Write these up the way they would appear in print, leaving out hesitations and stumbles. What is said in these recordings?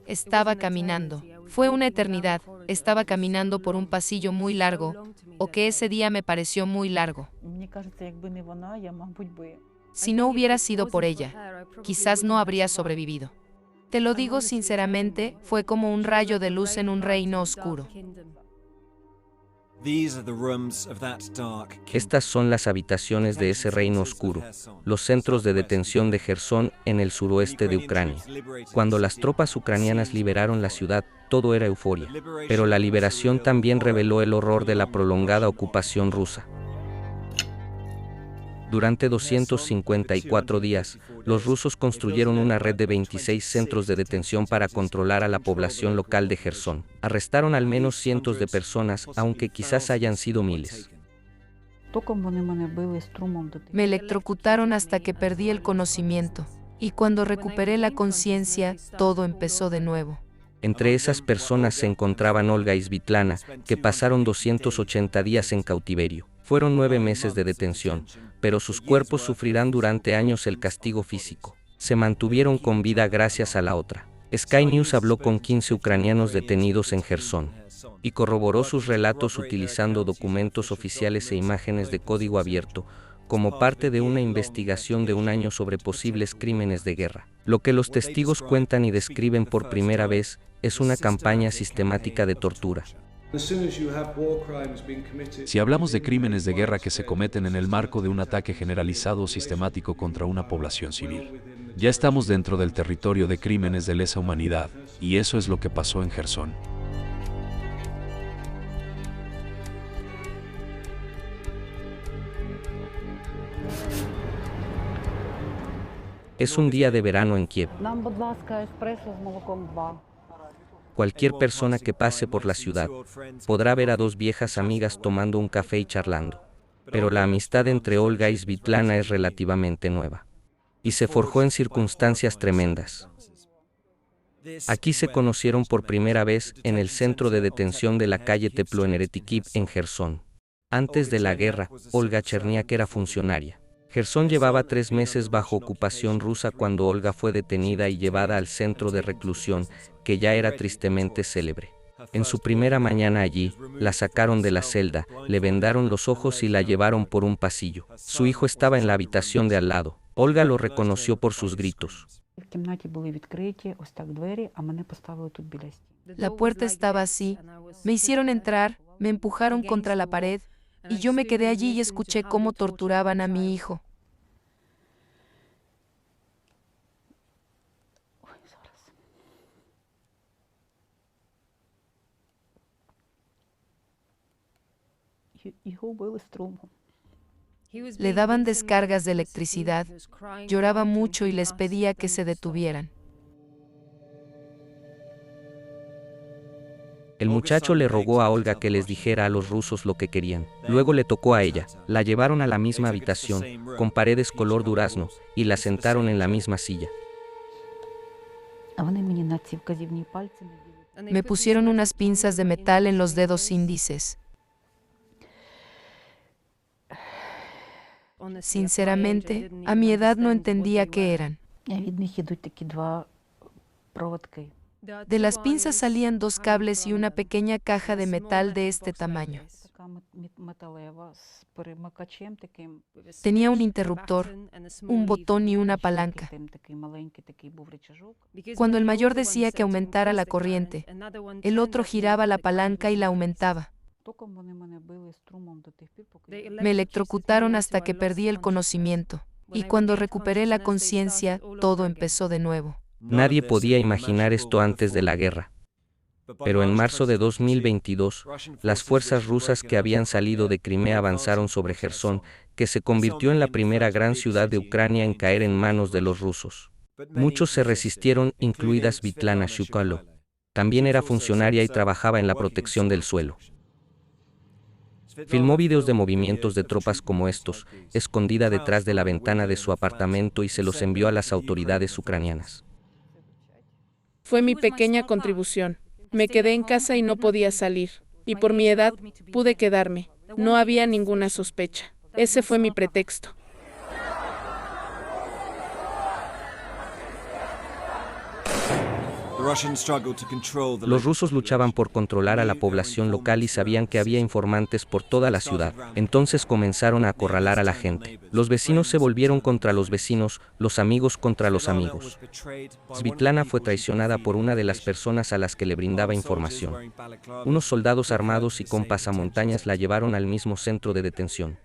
Estaba caminando. Fue una eternidad. Estaba caminando por un pasillo muy largo, o que ese día me pareció muy largo. Si no hubiera sido por ella, quizás no habría sobrevivido. Te lo digo sinceramente, fue como un rayo de luz en un reino oscuro. Estas son las habitaciones de ese reino oscuro, los centros de detención de Jersón en el suroeste de Ucrania. Cuando las tropas ucranianas liberaron la ciudad, todo era euforia, pero la liberación también reveló el horror de la prolongada ocupación rusa. Durante 254 días, los rusos construyeron una red de 26 centros de detención para controlar a la población local de Jersón. Arrestaron al menos cientos de personas, aunque quizás hayan sido miles. Me electrocutaron hasta que perdí el conocimiento, y cuando recuperé la conciencia, todo empezó de nuevo. Entre esas personas se encontraban Olga y Svitlana, que pasaron 280 días en cautiverio. Fueron 9 meses de detención, pero sus cuerpos sufrirán durante años el castigo físico. Se mantuvieron con vida gracias a la otra. Sky News habló con 15 ucranianos detenidos en Jersón y corroboró sus relatos utilizando documentos oficiales e imágenes de código abierto, como parte de una investigación de un año sobre posibles crímenes de guerra. Lo que los testigos cuentan y describen por primera vez es una campaña sistemática de tortura. Si hablamos de crímenes de guerra que se cometen en el marco de un ataque generalizado o sistemático contra una población civil, ya estamos dentro del territorio de crímenes de lesa humanidad, y eso es lo que pasó en Jersón. Es un día de verano en Kiev. Cualquier persona que pase por la ciudad podrá ver a 2 viejas amigas tomando un café y charlando. Pero la amistad entre Olga y Svitlana es relativamente nueva, y se forjó en circunstancias tremendas. Aquí se conocieron por primera vez en el centro de detención de la calle Teplo en Eretikív, en Jersón. Antes de la guerra, Olga Cherniak era funcionaria. Jersón llevaba 3 meses bajo ocupación rusa cuando Olga fue detenida y llevada al centro de reclusión, que ya era tristemente célebre. En su primera mañana allí, la sacaron de la celda, le vendaron los ojos y la llevaron por un pasillo. Su hijo estaba en la habitación de al lado. Olga lo reconoció por sus gritos. La puerta estaba así. Me hicieron entrar, me empujaron contra la pared, y yo me quedé allí y escuché cómo torturaban a mi hijo. Le daban descargas de electricidad, lloraba mucho y les pedía que se detuvieran. El muchacho le rogó a Olga que les dijera a los rusos lo que querían. Luego le tocó a ella. La llevaron a la misma habitación, con paredes color durazno, y la sentaron en la misma silla. Me pusieron unas pinzas de metal en los dedos índices. Sinceramente, a mi edad no entendía qué eran. De las pinzas salían 2 cables y una pequeña caja de metal de este tamaño. Tenía un interruptor, un botón y una palanca. Cuando el mayor decía que aumentara la corriente, el otro giraba la palanca y la aumentaba. Me electrocutaron hasta que perdí el conocimiento, y cuando recuperé la conciencia, todo empezó de nuevo. Nadie podía imaginar esto antes de la guerra. Pero en marzo de 2022, las fuerzas rusas que habían salido de Crimea avanzaron sobre Jersón, que se convirtió en la primera gran ciudad de Ucrania en caer en manos de los rusos. Muchos se resistieron, incluida Svitlana Shukalo. También era funcionaria y trabajaba en la protección del suelo. Filmó videos de movimientos de tropas como estos, escondida detrás de la ventana de su apartamento, y se los envió a las autoridades ucranianas. Fue mi pequeña contribución. Me quedé en casa y no podía salir. Y por mi edad, pude quedarme. No había ninguna sospecha. Ese fue mi pretexto. Los rusos luchaban por controlar a la población local y sabían que había informantes por toda la ciudad. Entonces comenzaron a acorralar a la gente. Los vecinos se volvieron contra los vecinos, los amigos contra los amigos. Svitlana fue traicionada por una de las personas a las que le brindaba información. Unos soldados armados y con pasamontañas la llevaron al mismo centro de detención.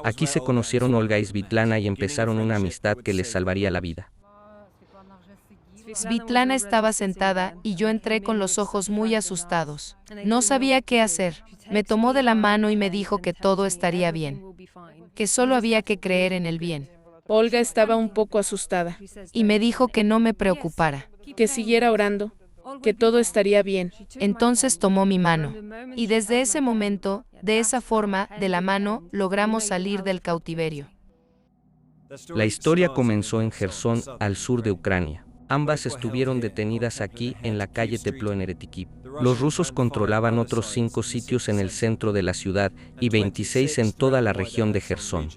Aquí se conocieron Olga y Svitlana y empezaron una amistad que les salvaría la vida. Svitlana estaba sentada y yo entré con los ojos muy asustados. No sabía qué hacer. Me tomó de la mano y me dijo que todo estaría bien, que solo había que creer en el bien. Olga estaba un poco asustada. Y me dijo que no me preocupara, Que siguiera orando, que todo estaría bien. Entonces tomó mi mano. Y desde ese momento, de esa forma, de la mano, logramos salir del cautiverio. La historia comenzó en Jersón, al sur de Ucrania. Ambas estuvieron detenidas aquí, en la calle Teploeneretiki. Los rusos controlaban otros 5 sitios en el centro de la ciudad y 26 en toda la región de Jersón.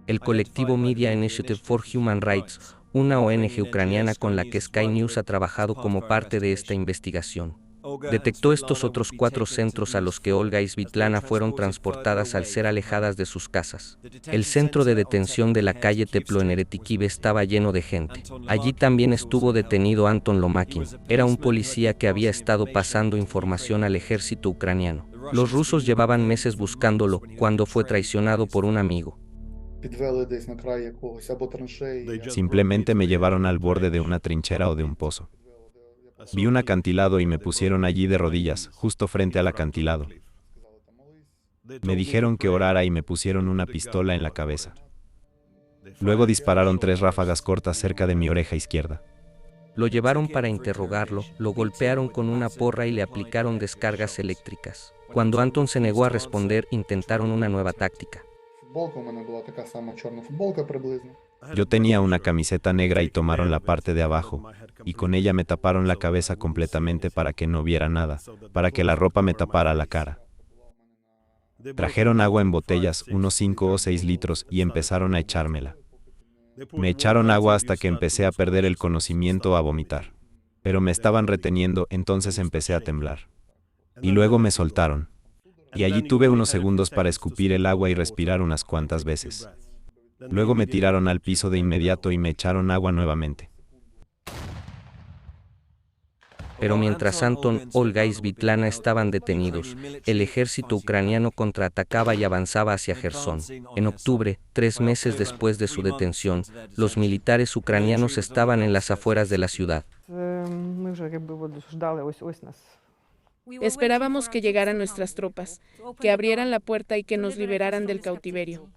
El colectivo Media Initiative for Human Rights, una ONG ucraniana con la que Sky News ha trabajado como parte de esta investigación, detectó estos otros 4 centros a los que Olga y Svitlana fueron transportadas al ser alejadas de sus casas. El centro de detención de la calle Teploeneretiki estaba lleno de gente. Allí también estuvo detenido Anton Lomakin. Era un policía que había estado pasando información al ejército ucraniano. Los rusos llevaban meses buscándolo cuando fue traicionado por un amigo. Simplemente me llevaron al borde de una trinchera o de un pozo. Vi un acantilado y me pusieron allí de rodillas, justo frente al acantilado. Me dijeron que orara y me pusieron una pistola en la cabeza. Luego dispararon 3 ráfagas cortas cerca de mi oreja izquierda. Lo llevaron para interrogarlo, lo golpearon con una porra y le aplicaron descargas eléctricas. Cuando Anton se negó a responder, intentaron una nueva táctica. Yo tenía una camiseta negra y tomaron la parte de abajo, y con ella me taparon la cabeza completamente para que no viera nada, para que la ropa me tapara la cara. Trajeron agua en botellas, unos 5 o 6 litros, y empezaron a echármela. Me echaron agua hasta que empecé a perder el conocimiento, a vomitar. Pero me estaban reteniendo, entonces empecé a temblar. Y luego me soltaron. Y allí tuve unos segundos para escupir el agua y respirar unas cuantas veces. Luego me tiraron al piso de inmediato y me echaron agua nuevamente. Pero mientras Anton, Olga y Svitlana estaban detenidos, el ejército ucraniano contraatacaba y avanzaba hacia Jersón. En octubre, 3 meses después de su detención, los militares ucranianos estaban en las afueras de la ciudad. Esperábamos que llegaran nuestras tropas, que abrieran la puerta y que nos liberaran del cautiverio.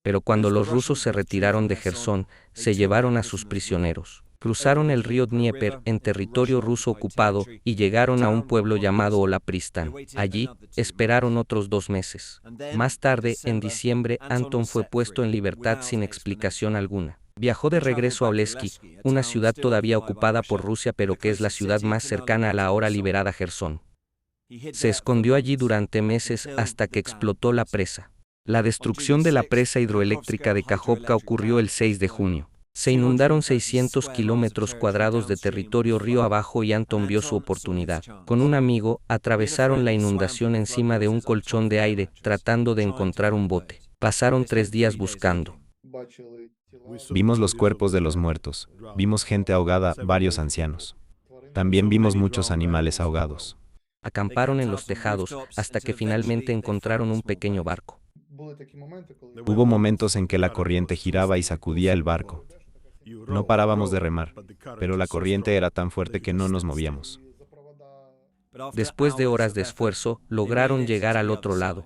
Pero cuando los rusos se retiraron de Jersón, se llevaron a sus prisioneros. Cruzaron el río Dnieper en territorio ruso ocupado y llegaron a un pueblo llamado Olapristan. Allí, esperaron otros 2 meses. Más tarde, en diciembre, Anton fue puesto en libertad sin explicación alguna. Viajó de regreso a Oleski, una ciudad todavía ocupada por Rusia pero que es la ciudad más cercana a la ahora liberada Jersón. Se escondió allí durante meses hasta que explotó la presa. La destrucción de la presa hidroeléctrica de Kajovka ocurrió el 6 de junio. Se inundaron 600 kilómetros cuadrados de territorio río abajo y Anton vio su oportunidad. Con un amigo, atravesaron la inundación encima de un colchón de aire, tratando de encontrar un bote. Pasaron 3 días buscando. Vimos los cuerpos de los muertos. Vimos gente ahogada, varios ancianos. También vimos muchos animales ahogados. Acamparon en los tejados hasta que finalmente encontraron un pequeño barco. Hubo momentos en que la corriente giraba y sacudía el barco. No parábamos de remar, pero la corriente era tan fuerte que no nos movíamos. Después de horas de esfuerzo, lograron llegar al otro lado.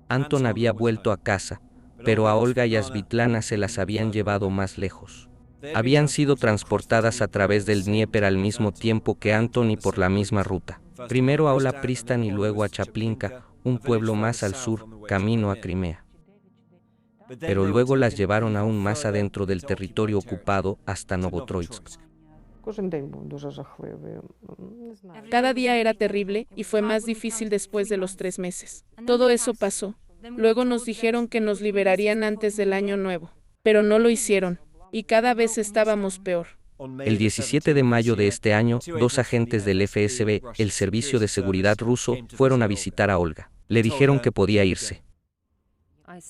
Anton había vuelto a casa, pero a Olga y a Svitlana se las habían llevado más lejos. Habían sido transportadas a través del Dnieper al mismo tiempo que Anton y por la misma ruta. Primero a Olapristan y luego a Chaplinka, un pueblo más al sur, camino a Crimea. Pero luego las llevaron aún más adentro del territorio ocupado, hasta Novotroitsk. Cada día era terrible y fue más difícil después de los 3 meses. Todo eso pasó. Luego nos dijeron que nos liberarían antes del año nuevo, pero no lo hicieron, y cada vez estábamos peor. El 17 de mayo de este año, 2 agentes del FSB, el Servicio de Seguridad ruso, fueron a visitar a Olga. Le dijeron que podía irse.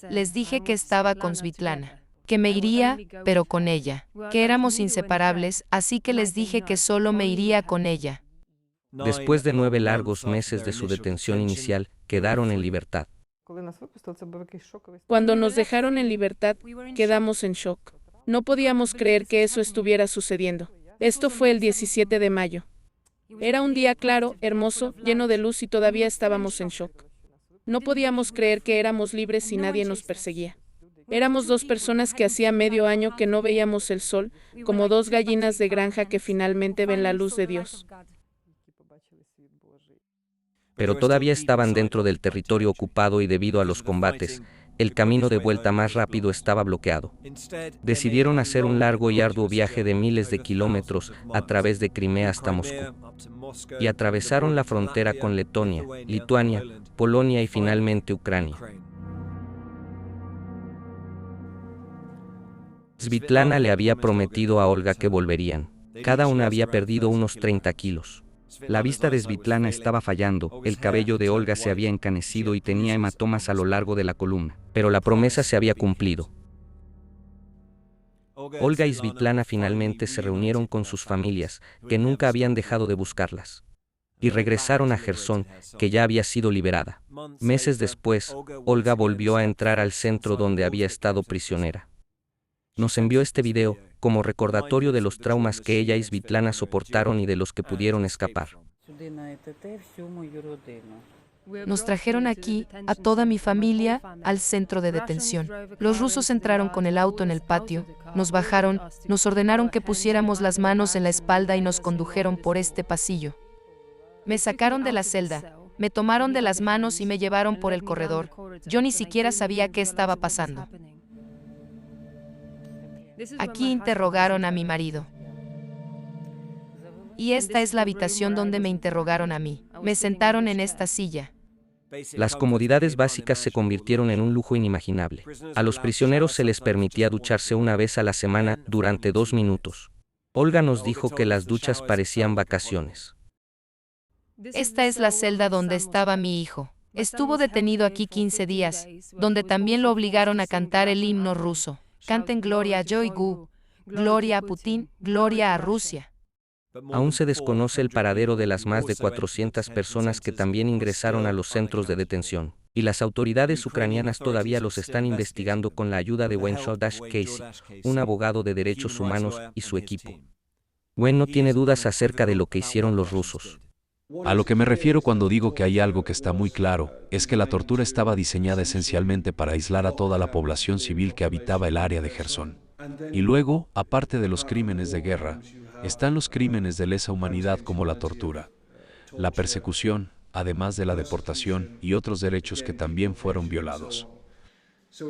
Les dije que estaba con Svitlana, que me iría, pero con ella, que éramos inseparables, así que les dije que solo me iría con ella. Después de 9 largos meses de su detención inicial, quedaron en libertad. Cuando nos dejaron en libertad, quedamos en shock. No podíamos creer que eso estuviera sucediendo. Esto fue el 17 de mayo. Era un día claro, hermoso, lleno de luz y todavía estábamos en shock. No podíamos creer que éramos libres y nadie nos perseguía. Éramos 2 personas que hacía medio año que no veíamos el sol, como 2 gallinas de granja que finalmente ven la luz de Dios. Pero todavía estaban dentro del territorio ocupado y debido a los combates, el camino de vuelta más rápido estaba bloqueado. Decidieron hacer un largo y arduo viaje de miles de kilómetros a través de Crimea hasta Moscú. Y atravesaron la frontera con Letonia, Lituania, Polonia y finalmente Ucrania. Svitlana le había prometido a Olga que volverían. Cada una había perdido unos 30 kilos. La vista de Svitlana estaba fallando, el cabello de Olga se había encanecido y tenía hematomas a lo largo de la columna, pero la promesa se había cumplido. Olga y Svitlana finalmente se reunieron con sus familias, que nunca habían dejado de buscarlas, y regresaron a Jersón, que ya había sido liberada. Meses después, Olga volvió a entrar al centro donde había estado prisionera. Nos envió este video, como recordatorio de los traumas que ella y Svitlana soportaron y de los que pudieron escapar. Nos trajeron aquí, a toda mi familia, al centro de detención. Los rusos entraron con el auto en el patio, nos bajaron, nos ordenaron que pusiéramos las manos en la espalda y nos condujeron por este pasillo. Me sacaron de la celda, me tomaron de las manos y me llevaron por el corredor. Yo ni siquiera sabía qué estaba pasando. Aquí interrogaron a mi marido. Y esta es la habitación donde me interrogaron a mí. Me sentaron en esta silla. Las comodidades básicas se convirtieron en un lujo inimaginable. A los prisioneros se les permitía ducharse una vez a la semana durante 2 minutos. Olga nos dijo que las duchas parecían vacaciones. Esta es la celda donde estaba mi hijo. Estuvo detenido aquí 15 días, donde también lo obligaron a cantar el himno ruso. Canten Gloria a Yoigu, Gloria a Putin, Gloria a Rusia. Aún se desconoce el paradero de las más de 400 personas que también ingresaron a los centros de detención, y las autoridades ucranianas todavía los están investigando con la ayuda de Wenshaw Casey, un abogado de derechos humanos, y su equipo. Wen no tiene dudas acerca de lo que hicieron los rusos. A lo que me refiero cuando digo que hay algo que está muy claro, es que la tortura estaba diseñada esencialmente para aislar a toda la población civil que habitaba el área de Jersón. Y luego, aparte de los crímenes de guerra, están los crímenes de lesa humanidad como la tortura, la persecución, además de la deportación y otros derechos que también fueron violados.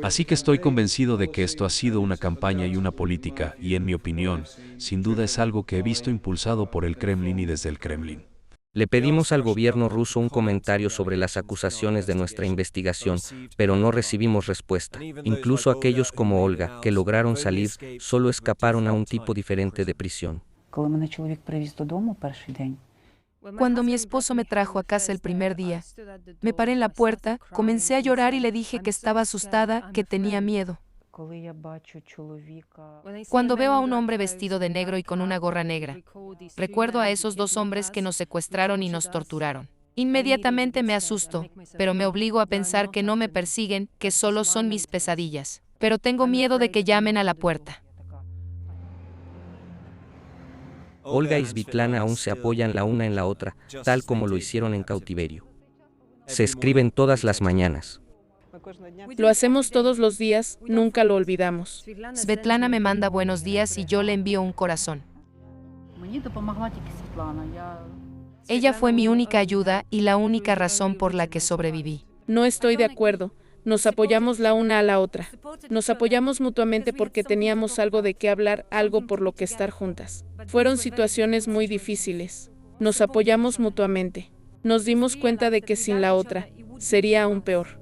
Así que estoy convencido de que esto ha sido una campaña y una política, y en mi opinión, sin duda es algo que he visto impulsado por el Kremlin y desde el Kremlin. Le pedimos al gobierno ruso un comentario sobre las acusaciones de nuestra investigación, pero no recibimos respuesta. Incluso aquellos como Olga, que lograron salir, solo escaparon a un tipo diferente de prisión. Cuando mi esposo me trajo a casa el primer día, me paré en la puerta, comencé a llorar y le dije que estaba asustada, que tenía miedo. Cuando veo a un hombre vestido de negro y con una gorra negra, recuerdo a esos 2 hombres que nos secuestraron y nos torturaron. Inmediatamente me asusto, pero me obligo a pensar que no me persiguen, que solo son mis pesadillas. Pero tengo miedo de que llamen a la puerta. Olga y Svitlana aún se apoyan la una en la otra, tal como lo hicieron en cautiverio. Se escriben todas las mañanas. Lo hacemos todos los días, nunca lo olvidamos. Svetlana me manda buenos días y yo le envío un corazón. Ella fue mi única ayuda y la única razón por la que sobreviví. No estoy de acuerdo. Nos apoyamos la una a la otra. Nos apoyamos mutuamente porque teníamos algo de qué hablar, algo por lo que estar juntas. Fueron situaciones muy difíciles. Nos apoyamos mutuamente. Nos dimos cuenta de que sin la otra, sería aún peor.